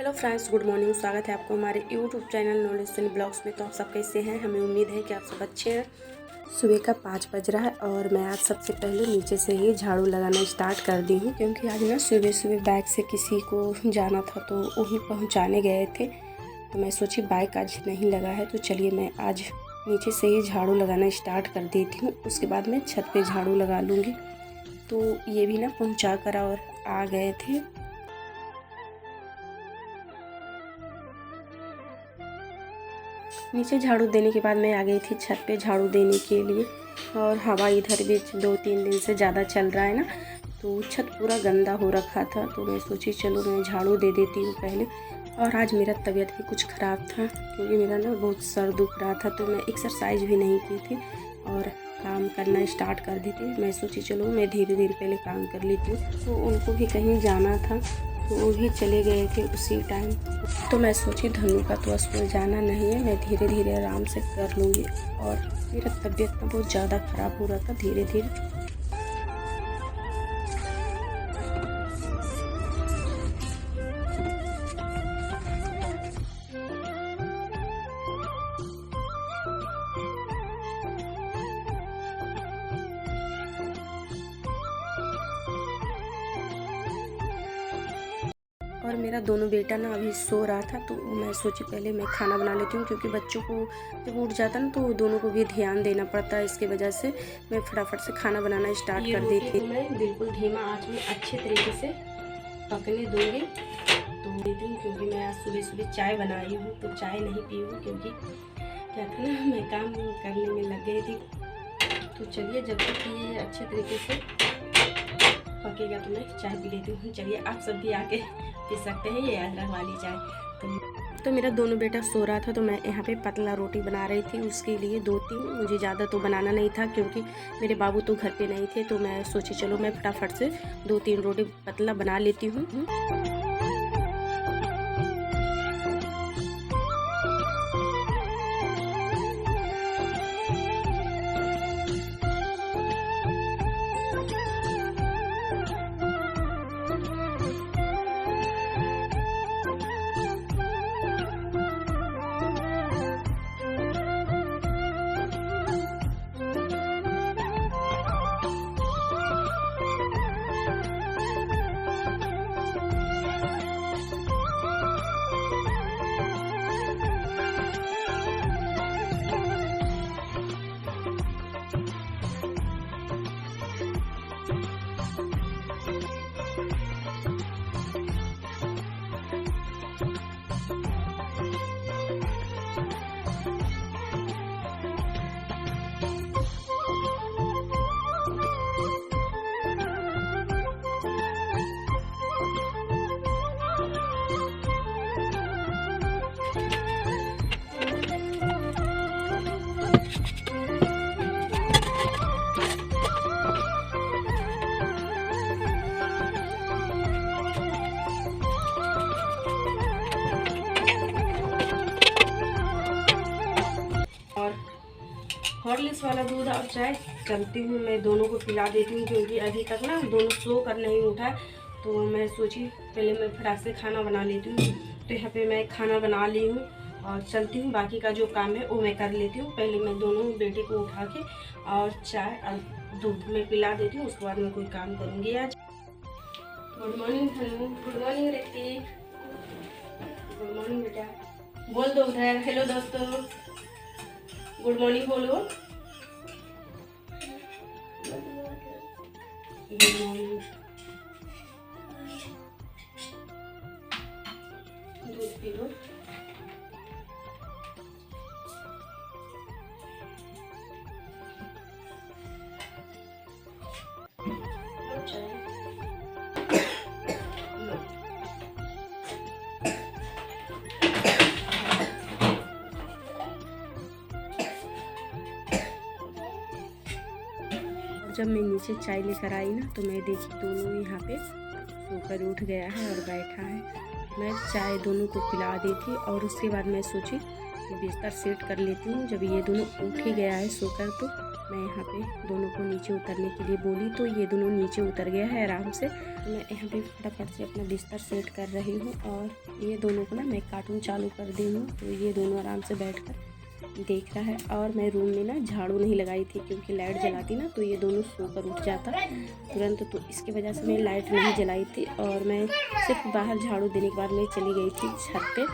Hello friends, good morning. स्वागत है आपको हमारे YouTube channel knowledge Sunny blogs में। तो आप सब कैसे हैं? हमें उम्मीद है कि आप सब अच्छे हैं। सुबह का 5 बज रहा है और मैं आज सबसे पहले नीचे से ही झाड़ू लगाना स्टार्ट कर दी हूँ, क्योंकि आज ना सुबह सुबह बाइक से किसी को जाना था तो वहीं पहुँचाने गए थे। तो मैं सोची बाइक आज नहीं लगा है तो चलिए मैं आज नीचे से ही झाड़ू लगाना स्टार्ट कर देती हूँ। उसके बाद मैं छत पर झाड़ू लगा लूँगी। तो ये भी ना पहुँचा कर और आ गए थे। नीचे झाड़ू देने के बाद मैं आ गई थी छत पे झाड़ू देने के लिए। और हवा इधर भी 2-3 दिन से ज़्यादा चल रहा है ना, तो छत पूरा गंदा हो रखा था। तो मैं सोची चलो मैं झाड़ू दे देती हूँ पहले। और आज मेरा तबीयत भी कुछ ख़राब था, क्योंकि मेरा ना बहुत सर दुख रहा था। तो मैं एक्सरसाइज भी नहीं की थी और काम करना स्टार्ट कर दी थी। मैं सोची चलो मैं धीरे धीरे पहले काम कर लेती हूँ। तो उनको भी कहीं जाना था तो वो भी चले गए थे उसी टाइम। तो मैं सोची धनु का तो स्कूल जाना नहीं है, मैं धीरे धीरे आराम से कर लूँगी। और मेरा तबीयत ना बहुत ज़्यादा ख़राब हो रहा था धीरे धीरे। और मेरा दोनों बेटा ना अभी सो रहा था, तो मैं सोची पहले मैं खाना बना लेती हूँ, क्योंकि बच्चों को जब उठ जाता ना तो दोनों को भी ध्यान देना पड़ता है। इसके वजह से मैं फटाफट से खाना बनाना स्टार्ट कर दी थी। मैं बिल्कुल धीमा आंच में अच्छे तरीके से पकने दूँगी तो देती हूँ, क्योंकि मैं आज सुबह सुबह चाय बनाई हूँ तो चाय नहीं पी हूँ, क्योंकि क्या था ना मैं काम करने में लग गई थी। तो चलिए जब तक ये अच्छे तरीके से पकेगा तो मैं चाय पी लेती हूँ। चलिए आप सब भी आके पी सकते हैं ये अदरक वाली चाय। तो मेरा दोनों बेटा सो रहा था, तो मैं यहाँ पे पतला रोटी बना रही थी। उसके लिए 2-3, मुझे ज़्यादा तो बनाना नहीं था क्योंकि मेरे बाबू तो घर पे नहीं थे। तो मैं सोची चलो मैं फटाफट से 2-3 रोटी पतला बना लेती हूँ। हॉर्लिक्स वाला दूध और चाय चलती हूँ, मैं दोनों को पिला देती हूँ, क्योंकि अभी तक ना दोनों सो कर नहीं उठा। तो मैं सोची पहले मैं फटाक से खाना बना लेती हूँ। तो यहाँ पे मैं खाना बना ली हूँ और चलती हूँ, बाकी का जो काम है वो मैं कर लेती हूँ। पहले मैं दोनों बेटे को उठा के और चाय और दूध में पिला देती हूँ, उसके बाद मैं कोई काम करूँगी आज। गुड मॉर्निंग धनु। Good morning Hrithik. Good morning बेटा। बोल दो उधर हेलो दोस्तों, गुड मॉर्निंग बोलो। Good morning. दूध पी लो। जब मैं नीचे चाय लेकर आई ना, तो मैं देखी दोनों यहाँ पे सोकर उठ गया है और बैठा है। मैं चाय दोनों को पिला दी थी और उसके बाद मैं सोची कि बिस्तर सेट कर लेती हूँ। जब ये दोनों उठ ही गया है सोकर, तो मैं यहाँ पे दोनों को नीचे उतरने के लिए बोली तो ये दोनों नीचे उतर गया है आराम से। तो मैं यहाँ पे फटाफट से अपना बिस्तर सेट कर रही हूँ और ये दोनों को ना मैं कार्टून चालू कर दी हूँ। तो ये दोनों आराम से बैठकर देख रहा है। और मैं रूम में ना झाड़ू नहीं लगाई थी क्योंकि लाइट जलाती ना तो ये दोनों सोकर उठ जाता तुरंत, तो इसकी वजह से मैं लाइट नहीं जलाई थी। और मैं सिर्फ बाहर झाड़ू देने के बाद मैं चली गई थी छत पे।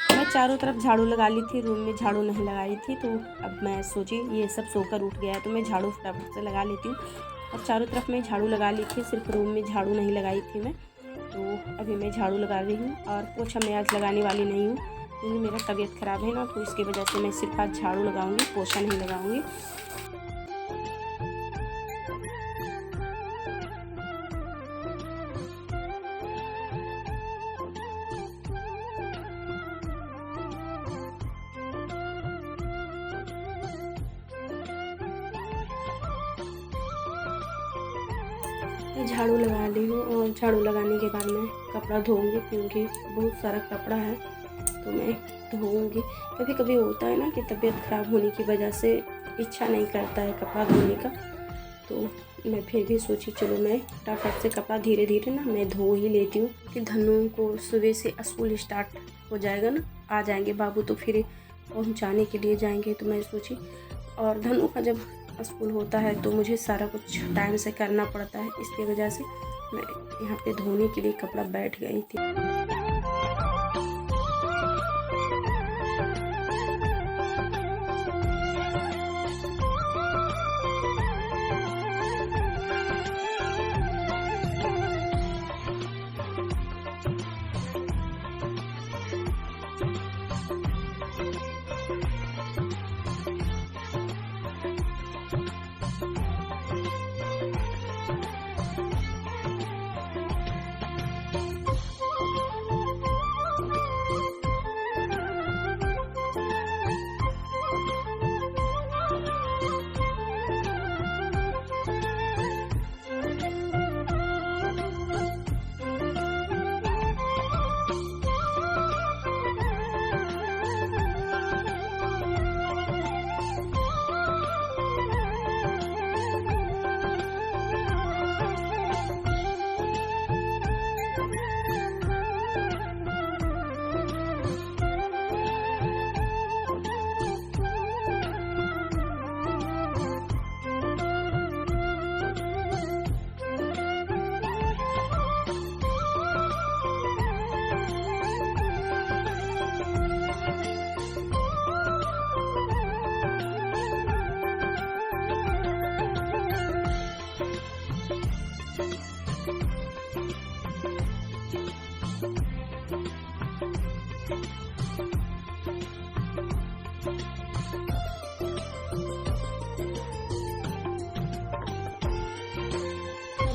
मैं चारों तरफ झाड़ू लगा ली थी, रूम में झाड़ू नहीं लगाई थी। तो अब मैं सोची ये सब सोकर उठ गया है तो मैं झाड़ू फटाफट से लगा लेती हूँ। और चारों तरफ मैं झाड़ू लगा ली थी, सिर्फ रूम में झाड़ू नहीं लगाई थी मैं। तो अभी मैं झाड़ू लगा रही हूँ और पोछा मैं आज लगाने वाली नहीं हूँ क्योंकि मेरा तबीयत ख़राब है ना, तो इसकी वजह से मैं सिर्फ आज झाड़ू लगाऊंगी, पोछा नहीं लगाऊंगी। झाड़ू लगा ली हूँ और झाड़ू लगाने के बाद मैं कपड़ा धोऊंगी क्योंकि बहुत सारा कपड़ा है तो मैं धोऊंगी। कभी कभी होता है ना कि तबीयत ख़राब होने की वजह से इच्छा नहीं करता है कपड़ा धोने का, तो मैं फिर भी सोची चलो मैं फटाफट से कपड़ा धीरे धीरे ना मैं धो ही लेती हूँ कि धनु को सुबह से स्कूल स्टार्ट हो जाएगा ना, आ जाएंगे बाबू तो फिर पहुँचाने के लिए जाएंगे। तो मैं सोची और धनु का जब स्कूल होता है तो मुझे सारा कुछ टाइम से करना पड़ता है, इसकी वजह से मैं यहाँ पे धोने के लिए कपड़ा बैठ गई थी।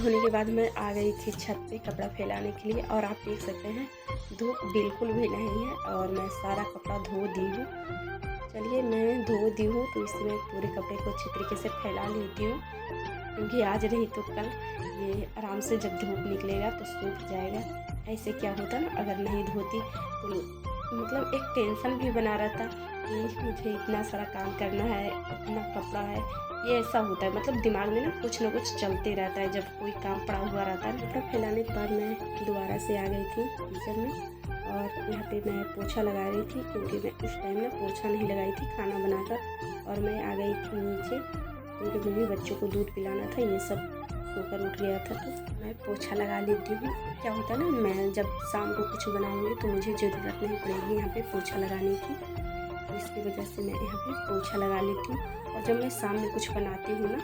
धोने के बाद मैं आ गई थी छत पे कपड़ा फैलाने के लिए और आप देख सकते हैं धूप बिल्कुल भी नहीं है और मैं सारा कपड़ा धो दी हूँ। चलिए मैं धो दी हूँ तो इसमें पूरे कपड़े को अच्छी तरीके से फैला लेती हूँ क्योंकि आज नहीं तो कल ये आराम से जब धूप निकलेगा तो सूख जाएगा। ऐसे क्या होता ना अगर नहीं धोती तो मतलब एक टेंशन भी बना रहता कि मुझे इतना सारा काम करना है, इतना कपड़ा है, ये ऐसा होता है मतलब दिमाग में ना कुछ चलते रहता है जब कोई काम पड़ा हुआ रहता है। कपड़ा फैलाने के बाद मैं दोबारा से आ गई थी किचन में और यहाँ पे मैं पोछा लगा रही थी क्योंकि मैं उस टाइम ना पोछा नहीं लगाई थी खाना बनाकर। और मैं आ गई थी नीचे क्योंकि मुझे बच्चों को दूध पिलाना था, ये सब सोकर उठ गया था तो मैं पोछा लगा लेती हूँ। क्या होता है ना मैं जब शाम को कुछ बनाऊँगी तो मुझे ज़रूरत नहीं पड़ेगी यहाँ पे पोछा लगाने की, तो इसकी वजह से मैं यहाँ पे पोछा लगा लेती हूँ। और जब मैं शाम में कुछ बनाती हूँ ना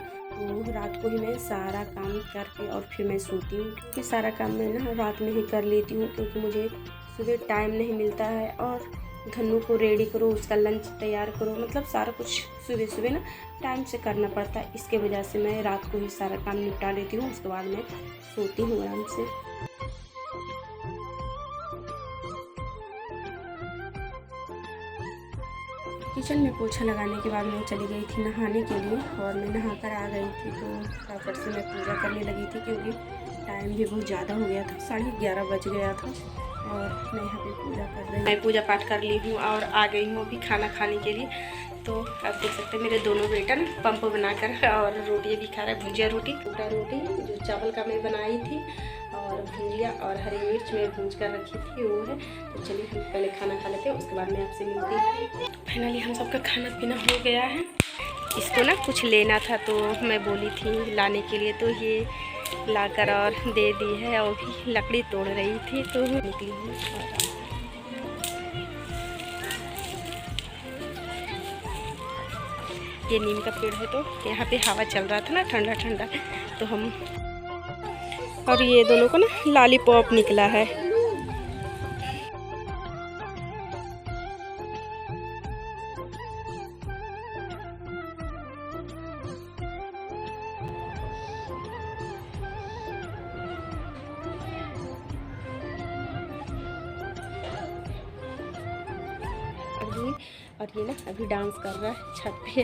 तो रात को ही मैं सारा काम करके और फिर मैं सोती हूँ क्योंकि सारा काम मैं ना रात में ही कर लेती हूँ क्योंकि मुझे सुबह टाइम नहीं मिलता है। और धनु को रेडी करो, उसका लंच तैयार करो, मतलब सारा कुछ सुबह सुबह ना टाइम से करना पड़ता है। इसके वजह से मैं रात को ही सारा काम निपटा लेती हूँ, उसके बाद मैं सोती हूँ आराम से। किचन में पोछा लगाने के बाद मैं चली गई थी नहाने के लिए और मैं नहाकर आ गई थी तो फटाफट से मैं पूजा करने लगी थी क्योंकि टाइम भी बहुत ज़्यादा हो गया था, 11:30 बज गया था। और मैं यहाँ पे पूजा कर रही हूँ। मैं पूजा पाठ कर ली हूँ और आ गई हूँ अभी खाना खाने के लिए। तो आप देख सकते हैं मेरे दोनों बेटा ना पंप बनाकर और रोटी भी खा रहा है, भुजिया रोटी, टूटा रोटी जो चावल का मैं बनाई थी, और भुजिया और हरी मिर्च में भूंज कर रखी थी वो है। तो चलिए हम पहले खाना खा लेते हैं, उसके बाद मैं आपसे मिलती हूँ। फाइनली हम सबका खाना पीना हो गया है। इसको ना कुछ लेना था तो मैं बोली थी लाने के लिए, तो ये लाकर और दे दी है। और भी लकड़ी तोड़ रही थी तो निकली हूँ। ये नीम का पेड़ है तो यहाँ पे हवा चल रहा था ना ठंडा ठंडा, तो हम, और ये दोनों को ना लॉलीपॉप निकला है। और ये ना अभी डांस कर रहा है छत पे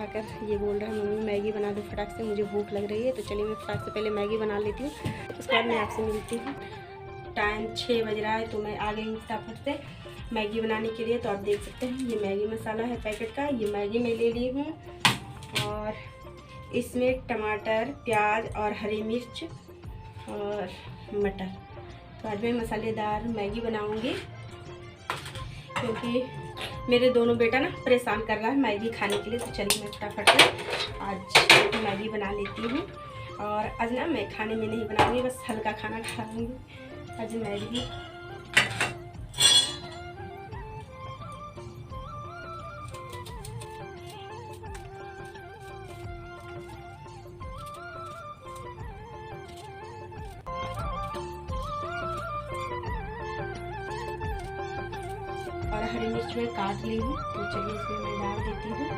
आकर। ये बोल रहा है मम्मी मैगी बना दो फटाक से, मुझे भूख लग रही है। तो चलिए मैं फटाक से पहले मैगी बना लेती हूँ, उसके बाद मैं आपसे मिलती हूँ। टाइम 6 बज रहा है तो मैं आ गई हूँ फटाफट से मैगी बनाने के लिए। तो आप देख सकते हैं ये मैगी मसाला है पैकेट का, ये मैगी मैं ले ली हूँ। और इसमें टमाटर, प्याज और हरी मिर्च और मटर। तो आज मैं मसालेदार मैगी बनाऊँगी क्योंकि मेरे दोनों बेटा ना परेशान कर रहा है मैगी खाने के लिए। तो चलिए मैं फटाफट से आज मैगी बना लेती हूँ। और आज ना मैं खाने में नहीं बनाऊँगी, बस हल्का खाना खाऊँगी आज मैगी। और हरी मिर्च में काट ली हूँ, तो चलिए इसमें मैं डाल देती हूँ।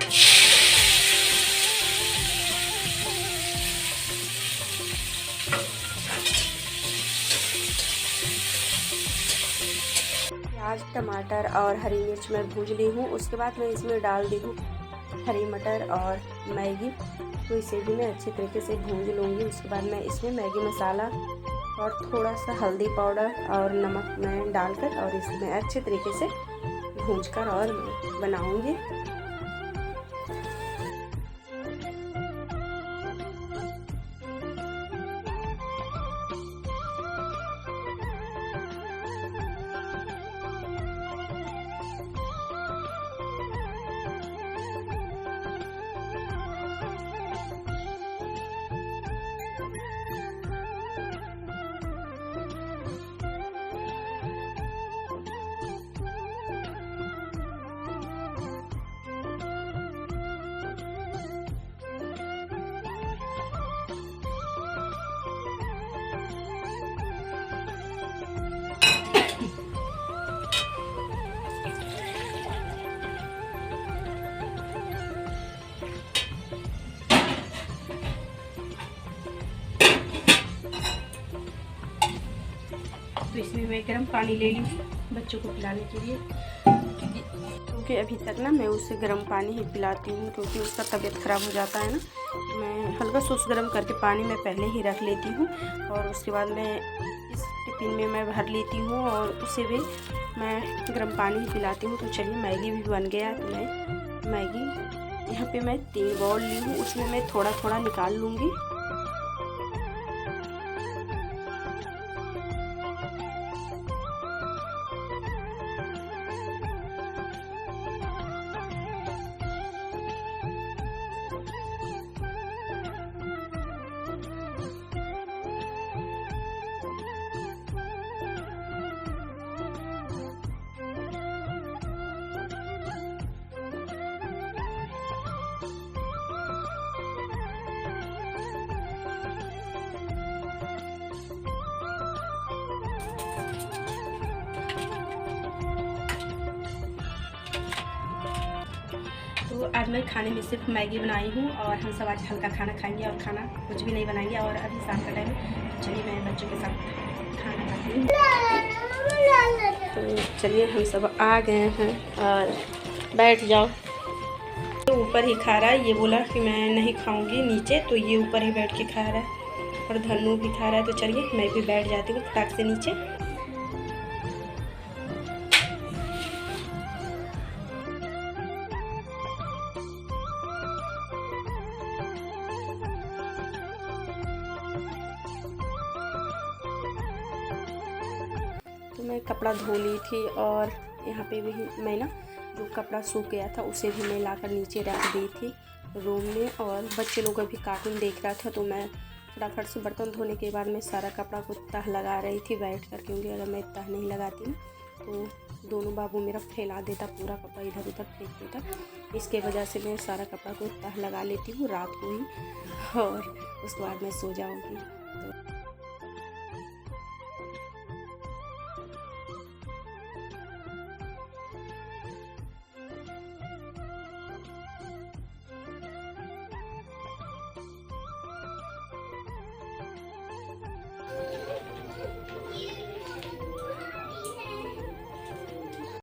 प्याज, टमाटर और हरी मिर्च मैं भून ली हूँ। उसके बाद मैं इसमें डाल दी हूँ हरी मटर और मैगी। तो इसे भी मैं अच्छे तरीके से भून लूँगी। उसके बाद मैं इसमें मैगी मसाला और थोड़ा सा हल्दी पाउडर और नमक मैं डालकर और इसमें अच्छे तरीके से भूंजकर और बनाऊंगी। तो इसमें मैं गर्म पानी ले ली बच्चों को पिलाने के लिए, क्योंकि अभी तक ना मैं उसे गर्म पानी ही पिलाती हूँ क्योंकि उसका तबीयत ख़राब हो जाता है ना। तो मैं हल्का सा गर्म करके पानी मैं पहले ही रख लेती हूँ और उसके बाद मैं इस टिफिन में मैं भर लेती हूँ और उसे भी मैं गर्म पानी ही पिलाती हूँ। तो चलिए मैगी भी बन गया। तो मैं मैगी यहाँ पे मैं 3 बाउल ली हूँ, उसमें मैं थोड़ा थोड़ा निकाल लूँगी। तो आज मैं खाने में सिर्फ मैगी बनाई हूँ और हम सब आज हल्का खाना खाएंगे और खाना कुछ भी नहीं बनाएंगे। और अभी शाम का टाइम, चलिए मैं बच्चों के साथ खाना खाती हूँ। तो चलिए हम सब आ गए हैं और बैठ जाओ। तो ऊपर ही खा रहा है, ये बोला कि मैं नहीं खाऊंगी नीचे, तो ये ऊपर ही बैठ के खा रहा है और धनु भी खा रहा है। तो चलिए मैं भी बैठ जाती हूँ फटाक से नीचे। मैं कपड़ा धो ली थी और यहाँ पे भी मैं ना जो कपड़ा सूख गया था उसे भी मैं लाकर नीचे रख दी थी रूम में। और बच्चे लोग अभी कार्टून देख रहा था तो मैं फटाफट से बर्तन धोने के बाद मैं सारा कपड़ा को तह लगा रही थी बैठ कर, क्योंकि अगर मैं तह नहीं लगाती तो दोनों बाबू मेरा फैला देता, पूरा कपड़ा इधर उधर फेंक देता। इसके वजह से मैं सारा कपड़ा को तह लगा लेती हूँ रात को ही और उसके बाद मैं सो जाऊँगी।